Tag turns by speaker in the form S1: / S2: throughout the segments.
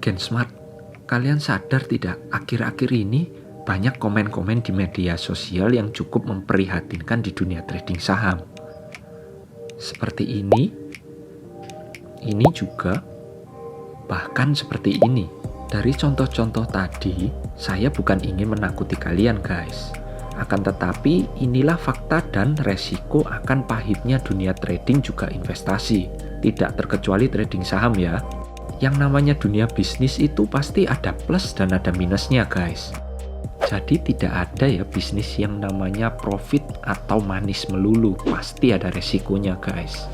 S1: Gen Smart, kalian sadar tidak akhir-akhir ini banyak komen-komen di media sosial yang cukup memprihatinkan di dunia trading saham. Seperti ini juga, bahkan seperti ini. Dari contoh-contoh tadi, saya bukan ingin menakuti kalian guys. Akan tetapi inilah fakta dan resiko akan pahitnya dunia trading juga investasi. Tidak terkecuali trading saham ya. Yang namanya dunia bisnis itu pasti ada plus dan ada minusnya guys. Jadi tidak ada ya bisnis yang namanya profit atau manis melulu. Pasti ada resikonya guys.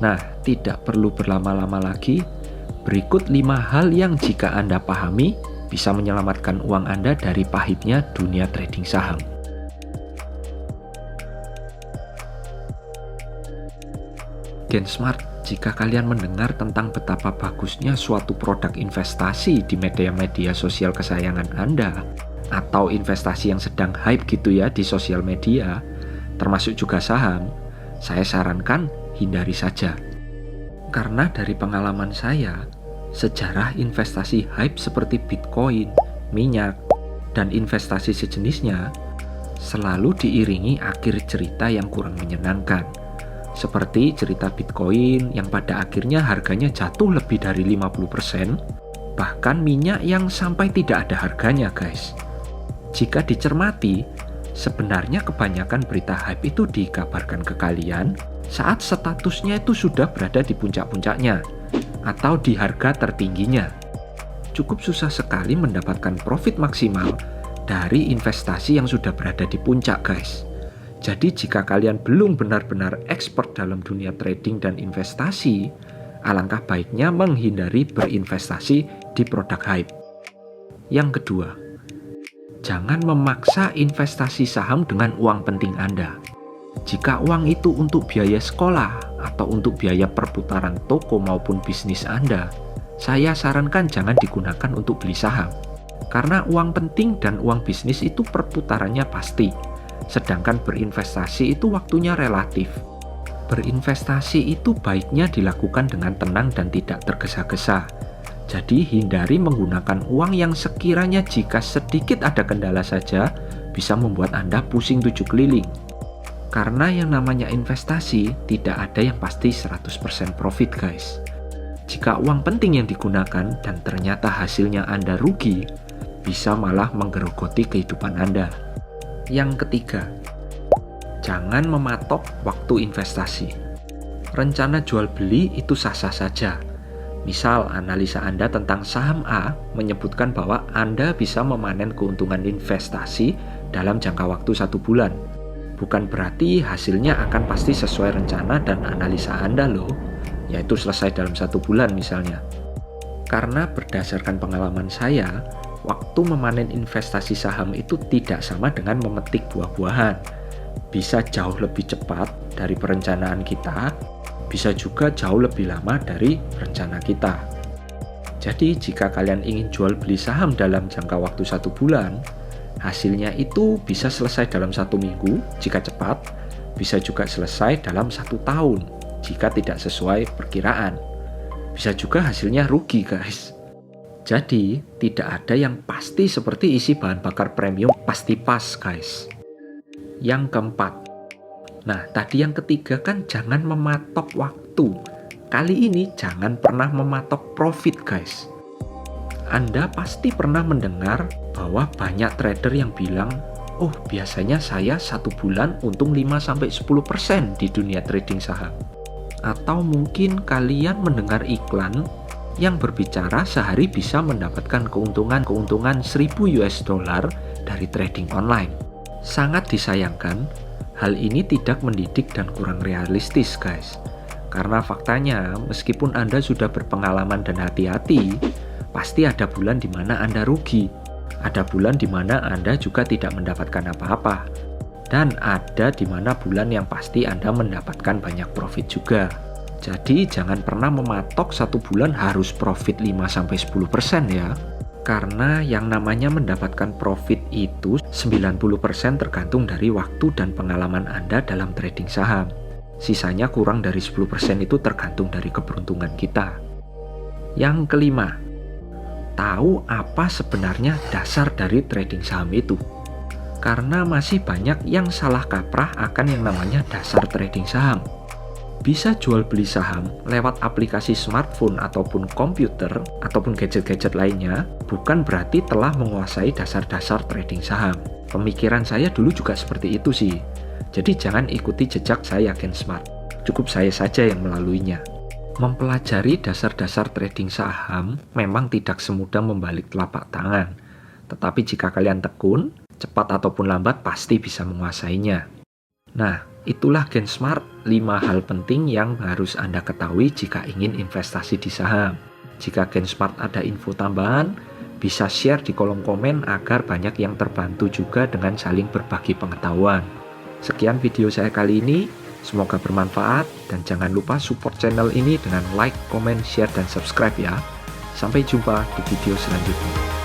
S1: Nah, tidak perlu berlama-lama lagi. Berikut 5 hal yang jika Anda pahami bisa menyelamatkan uang Anda dari pahitnya dunia trading saham. Gen Smart, jika kalian mendengar tentang betapa bagusnya suatu produk investasi di media-media sosial kesayangan Anda, atau investasi yang sedang hype gitu ya di sosial media, termasuk juga saham, saya sarankan hindari saja. Karena dari pengalaman saya, sejarah investasi hype seperti Bitcoin, minyak, dan investasi sejenisnya selalu diiringi akhir cerita yang kurang menyenangkan. Seperti cerita Bitcoin yang pada akhirnya harganya jatuh lebih dari 50%, bahkan minyak yang sampai tidak ada harganya guys. Jika dicermati, sebenarnya kebanyakan berita hype itu dikabarkan ke kalian saat statusnya itu sudah berada di puncak-puncaknya atau di harga tertingginya. Cukup susah sekali mendapatkan profit maksimal dari investasi yang sudah berada di puncak guys. Jadi jika kalian belum benar-benar expert dalam dunia trading dan investasi, alangkah baiknya menghindari berinvestasi di produk hype. Yang kedua, jangan memaksa investasi saham dengan uang penting Anda. Jika uang itu untuk biaya sekolah atau untuk biaya perputaran toko maupun bisnis Anda, saya sarankan jangan digunakan untuk beli saham. Karena uang penting dan uang bisnis itu perputarannya pasti. Sedangkan berinvestasi itu waktunya relatif. Berinvestasi itu baiknya dilakukan dengan tenang dan tidak tergesa-gesa. Jadi hindari menggunakan uang yang sekiranya jika sedikit ada kendala saja bisa membuat Anda pusing 7 keliling. Karena yang namanya investasi tidak ada yang pasti 100% profit guys. Jika uang penting yang digunakan dan ternyata hasilnya Anda rugi, bisa malah menggerogoti kehidupan Anda. Yang ketiga, jangan mematok waktu investasi. Rencana jual beli itu sah-sah saja. Misal analisa Anda tentang saham A menyebutkan bahwa Anda bisa memanen keuntungan investasi dalam jangka waktu 1 bulan. Bukan berarti hasilnya akan pasti sesuai rencana dan analisa Anda loh, yaitu selesai dalam 1 bulan misalnya. Karena berdasarkan pengalaman saya, waktu memanen investasi saham itu tidak sama dengan memetik buah-buahan. Bisa jauh lebih cepat dari perencanaan kita, bisa juga jauh lebih lama dari rencana kita. Jadi jika kalian ingin jual beli saham dalam jangka waktu 1 bulan, hasilnya itu bisa selesai dalam 1 minggu jika cepat, bisa juga selesai dalam 1 tahun jika tidak sesuai perkiraan. Bisa juga hasilnya rugi guys. Jadi, tidak ada yang pasti seperti isi bahan bakar premium pasti pas guys. Yang keempat, nah tadi yang ketiga kan jangan mematok waktu. Kali ini jangan pernah mematok profit guys. Anda pasti pernah mendengar bahwa banyak trader yang bilang, oh biasanya saya 1 bulan untung 5-10% di dunia trading saham. Atau mungkin kalian mendengar iklan yang berbicara sehari bisa mendapatkan keuntungan $1.000 dari trading online. Sangat disayangkan, hal ini tidak mendidik dan kurang realistis guys. Karena faktanya, meskipun Anda sudah berpengalaman dan hati-hati, pasti ada bulan di mana Anda rugi. Ada bulan di mana Anda juga tidak mendapatkan apa-apa. Dan ada di mana bulan yang pasti Anda mendapatkan banyak profit juga. Jadi jangan pernah mematok 1 bulan harus profit 5-10% ya. Karena yang namanya mendapatkan profit itu 90% tergantung dari waktu dan pengalaman Anda dalam trading saham. Sisanya kurang dari 10% itu tergantung dari keberuntungan kita. Yang kelima, tahu apa sebenarnya dasar dari trading saham itu. Karena masih banyak yang salah kaprah akan yang namanya dasar trading saham. Bisa jual beli saham lewat aplikasi smartphone ataupun komputer ataupun gadget-gadget lainnya bukan berarti telah menguasai dasar-dasar trading saham. Pemikiran saya dulu juga seperti itu sih. Jadi jangan ikuti jejak saya Gensmart. Cukup saya saja yang melaluinya. Mempelajari dasar-dasar trading saham memang tidak semudah membalik telapak tangan. Tetapi jika kalian tekun, cepat ataupun lambat pasti bisa menguasainya. Nah, itulah Gensmart 5 hal penting yang harus Anda ketahui jika ingin investasi di saham. Jika Gensmart ada info tambahan, bisa share di kolom komen agar banyak yang terbantu juga dengan saling berbagi pengetahuan. Sekian video saya kali ini, semoga bermanfaat dan jangan lupa support channel ini dengan like, comment, share, dan subscribe ya. Sampai jumpa di video selanjutnya.